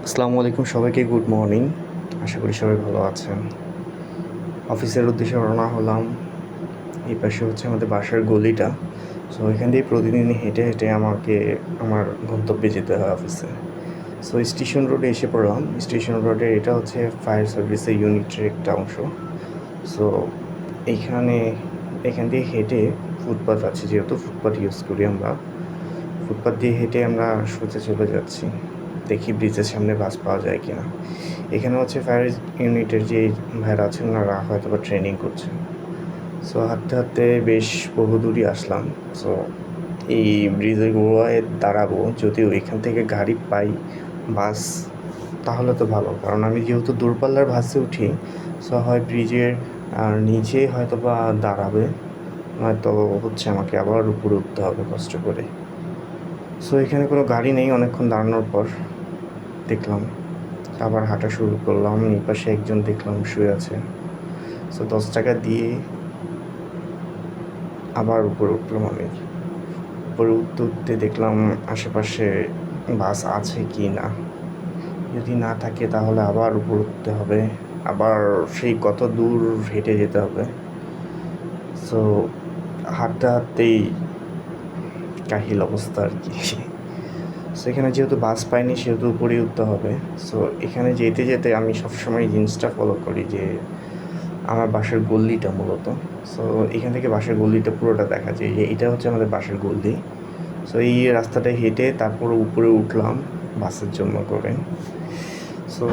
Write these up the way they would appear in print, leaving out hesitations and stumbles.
আসসালামু আলাইকুম সবাইকে, গুড মর্নিং। আশা করি সবাই ভালো আছেন। অফিসের উদ্দেশ্যে রওনা হলাম। এই পাশে হচ্ছে আমাদের বাসার গলিটা। সো এখান দিয়ে প্রতিদিন হেঁটে হেঁটে আমাকে আমার গন্তব্যে যেতে হয় অফিসে। সো স্টেশন রোডে এসে পড়লাম। স্টেশন রোডে এটা হচ্ছে ফায়ার সার্ভিসের ইউনিটের একটা অংশ। সো এইখানে এখান দিয়ে হেঁটে ফুটপাথ আছে, যেহেতু ফুটপাথ ইউজ করি আমরা, ফুটপাথ দিয়ে হেঁটে আমরা সোজা চলে যাচ্ছি। দেখি ব্রিজের সামনে বাস পাওয়া যায় কি না। এখানে হচ্ছে ফায়ার ইউনিটের যে ভাইরা আছেন ওনারা হয়তো বা ট্রেনিং করছে। সো হাঁটতে হাঁটতে বেশ বহুদূরই আসলাম। সো এই ব্রিজের গোড়ায় দাঁড়াবো, যদিও এখান থেকে গাড়ি পাই, বাস, তাহলে তো ভালো। কারণ আমি যেহেতু দূরপাল্লার বাসে উঠি, সো হয় ব্রিজের নিচে হয়তো বা দাঁড়াবে, নয়তো হচ্ছে আমাকে আবার উপরে উঠতে হবে কষ্ট করে। সো এখানে কোনো গাড়ি নেই। অনেকক্ষণ দাঁড়ানোর পর দেখলাম, আবার হাঁটা শুরু করলাম। এই পাশে একজন দেখলাম শুয়ে আছে। সো 10 টাকা দিয়ে আবার উপরে উঠলাম আমি। উপরে উঠতে উঠতে দেখলাম আশেপাশে বাস আছে কি না। যদি না থাকে তাহলে আবার উপরে উঠতে হবে, আবার সেই কত দূর হেঁটে যেতে হবে। সো হাঁটতে হাঁটতেই কাহিল অবস্থা আর কি। সো এখানে যেহেতু বাস পাইনি, সেহেতু উপরেই উঠতে হবে। সো এখানে যেতে যেতে আমি সবসময় জিনিসটা ফলো করি যে আমার বাসার গল্লিটা মূলত, সো এখান থেকে বাসার গল্লিটা পুরোটা দেখা যায় যে এটা হচ্ছে আমাদের বাসার গল্লি। সো এই রাস্তাটা হেঁটে তারপর উপরে উঠলাম বাসের জন্য করে। সো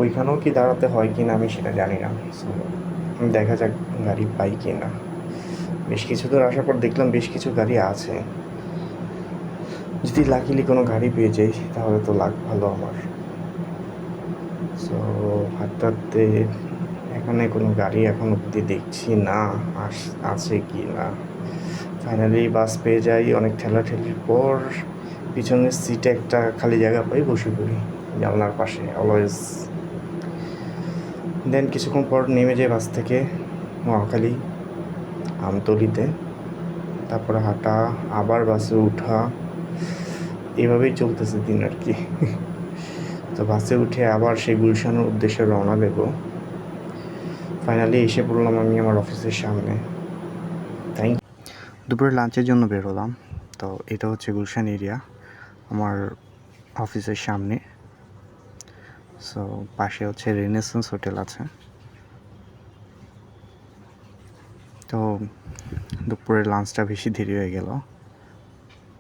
ওইখানেও কি দাঁড়াতে হয় কি না আমি সেটা জানি না। সো দেখা যাক গাড়ি পাই কি না। বেশ কিছু দূর আসার পর দেখলাম বেশ কিছু গাড়ি আছে। যদি লাকিলি কোনো গাড়ি পেয়ে যাই তাহলে তো লাক ভালো আমার। সো হাঁটতে হাঁটতে এখানে কোনো গাড়ি এখন অব্দি দেখছি না আছে কি না। ফাইনালি বাস পেয়ে যাই। অনেক ঠেলাঠেলির পর পিছনের সিটে একটা খালি জায়গা পাই, বসে পড়ি জানলার পাশে অলওয়েজ। দেন কিছুক্ষণ পর নেমে যাই বাস থেকে মহাখালী, আমতলিতে। তারপরে হাঁটা, আবার বাসে উঠা, এভাবেই চলতেছে দিন আর কি। তো বাসে উঠে আবার সেই গুলশানের উদ্দেশ্যে রওনা দেব। ফাইনালি এসে পড়লাম আমি আমার অফিসের সামনে। Thank you. দুপুরে লাঞ্চের জন্য বেরোলাম। তো এটা হচ্ছে গুলশান এরিয়া, আমার অফিসের সামনে। সো পাশে হচ্ছে রেনেসান্স হোটেল আছে। তো দুপুরের লাঞ্চটা বেশি দেরি হয়ে গেল,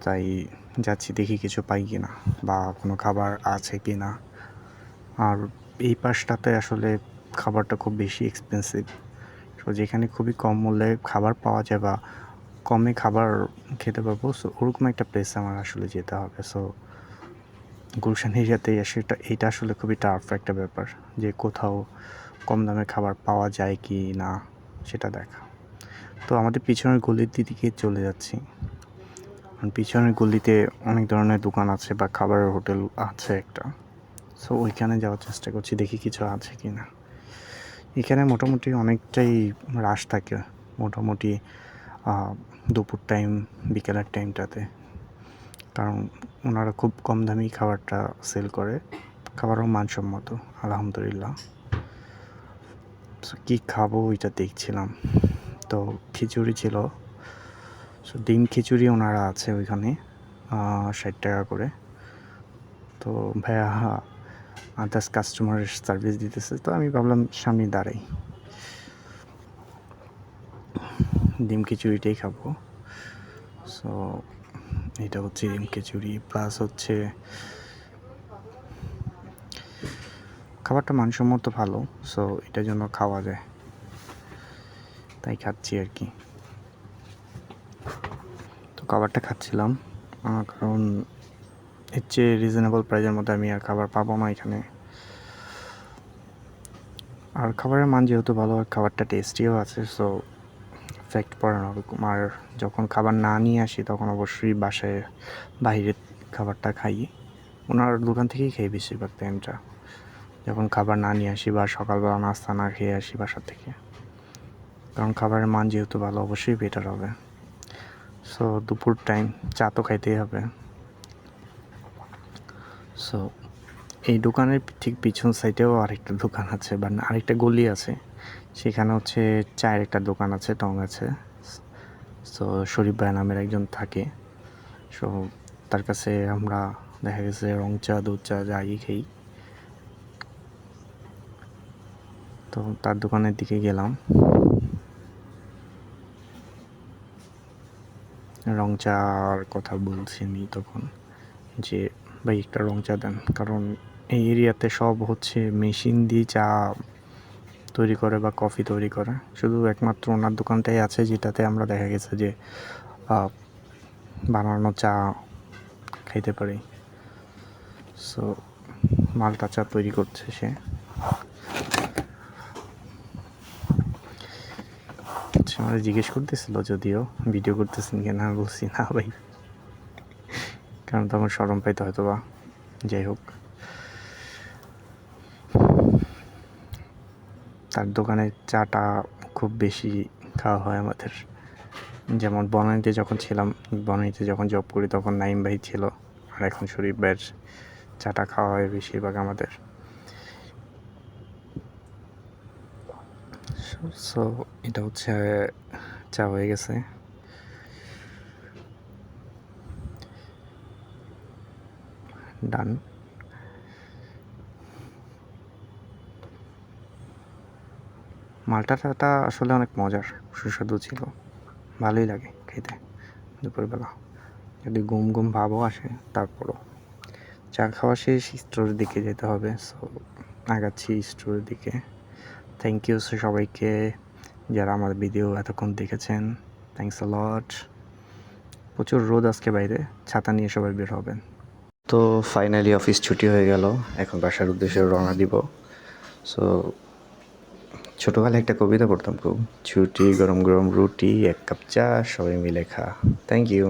তাই যাচ্ছি দেখি কিছু পাই কি না বা কোনো খাবার আছে কি না। আর এই পাশটাতে আসলে খাবারটা খুব বেশি এক্সপেন্সিভ। সো যেখানে খুবই কম মূল্যে খাবার পাওয়া যায় বা কমে খাবার খেতে পারবো, সো ওরকম একটা প্লেসে আমার আসলে যেতে হবে। সো গুলশান এরিয়াতে এসে এটা আসলে খুবই টাফ একটা ব্যাপার, যে কোথাও কম দামে খাবার পাওয়া যায় কি না সেটা দেখা। তো আমাদের পিছনের গলির দিকে চলে যাচ্ছি। পিছনের গলিতে অনেক ধরনের দোকান আছে বা খাবারের হোটেল আছে একটা। সো ওইখানে যাওয়ার চেষ্টা করছি, দেখি কিছু আছে কি না। এখানে মোটামুটি অনেকটাই রাশ থাকে, মোটামুটি দুপুর টাইম, বিকেলের টাইমটাতে। কারণ ওনারা খুব কম দামি খাবারটা সেল করে, খাবারও মানসম্মত আলহামদুলিল্লাহ। সো কী খাবো ওইটা দেখছিলাম। তো খিচুড়ি ছিল। সো ডিম খিচুড়ি ওনারা আছে ওইখানে 60 টাকা করে। তো ভাইয়া আদার্স কাস্টমার সার্ভিস দিতেছে, তো আমি ভাবলাম সামনে দাঁড়াই, ডিম খিচুড়িটাই খাবো। সো এটা হচ্ছে ডিম খিচুড়ি, প্লাস হচ্ছে খাবারটা মানসম্মত ভালো। সো এটার জন্য খাওয়া যায়, তাই খাচ্ছি আর কি। তো খাবারটা খাচ্ছিলাম, কারণ এর চেয়ে রিজনেবল প্রাইসের মধ্যে আমি আর খাবার পাবো না এখানে। আর খাবারের মান যেহেতু ভালো, আর খাবারটা টেস্টিও আছে, সো এফেক্ট পড়ে না ওরকম। আর যখন খাবার না নিয়ে আসি তখন অবশ্যই বাসায় বাইরের খাবারটা খাই, ওনার দোকান থেকেই খাই বেশিরভাগ টাইমটা, যখন খাবার না নিয়ে আসি বা সকালবেলা নাস্তা না খেয়ে আসি বাসা থেকে। কারণ খাবারের মান যেহেতু ভালো, অবশ্যই বেটার হবে। সো দুপুর টাইম চা তো খাইতেই হবে। সো এই দোকানের ঠিক পিছন সাইডেও আরেকটা দোকান আছে বা আরেকটা গলি আছে, সেখানে হচ্ছে চায়ের একটা দোকান আছে, টং আছে। সো শরীফ ভাই নামের একজন থাকে। সো তার কাছে আমরা দেখা গেছে রং চা, দুধ চা যাই খেই। তো তার দোকানের দিকে গেলাম, রং চার কথা বলছি আমি তখন যে ভাই একটা রং চা দেন, কারণ এই এরিয়াতে সব হচ্ছে মেশিন দিয়ে চা তৈরি করে বা কফি তৈরি করে। শুধু একমাত্র ওনার দোকানটাই আছে যেটাতে আমরা দেখা গেছে যে বানানো চা খাইতে পারি। সো মালটা চা তৈরি করছে সে। আমাদের জিজ্ঞেস করতেছিল যদিও ভিডিও করতেছেন কিনা, বলছি না ভাই, কারণ তখন শরম পাইতে হয়তো বা। যাই হোক, তার দোকানে চাটা খুব বেশি খাওয়া হয় আমাদের। যেমন বনানীতে যখন ছিলাম, বনানীতে যখন জব করি তখন নাইম ভাই ছিল, আর এখন শরীফ ভাইয়ের চাটা খাওয়া হয় বেশিরভাগ আমাদের। সো এটা হচ্ছে চা হয়ে গেছে। ডান। মালটাটা আসলে অনেক মজার, সুস্বাদু ছিল, ভালোই লাগে খেতে দুপুরবেলা, যদি ঘুম ঘুম ভাবও আসে তারপরও। চা খাওয়া শেষ, স্টোরের দিকে যেতে হবে। সো আগাচ্ছি স্টোরের দিকে। থ্যাংক ইউ সবাইকে যারা আমার ভিডিও এতক্ষণ দেখেছেন, থ্যাংকস আ লট। প্রচুর রোদ আজকে বাইরে, ছাতা নিয়ে সবাই বের হবেন। তো ফাইনালি অফিস ছুটি হয়ে গেল, এখন বাসার উদ্দেশ্যে রওনা দিব। সো ছোটোবেলায় একটা কবিতা পড়তাম খুব, ছুটি গরম গরম রুটি, এক কাপ চা, সবাই মিলে খা। Thank you.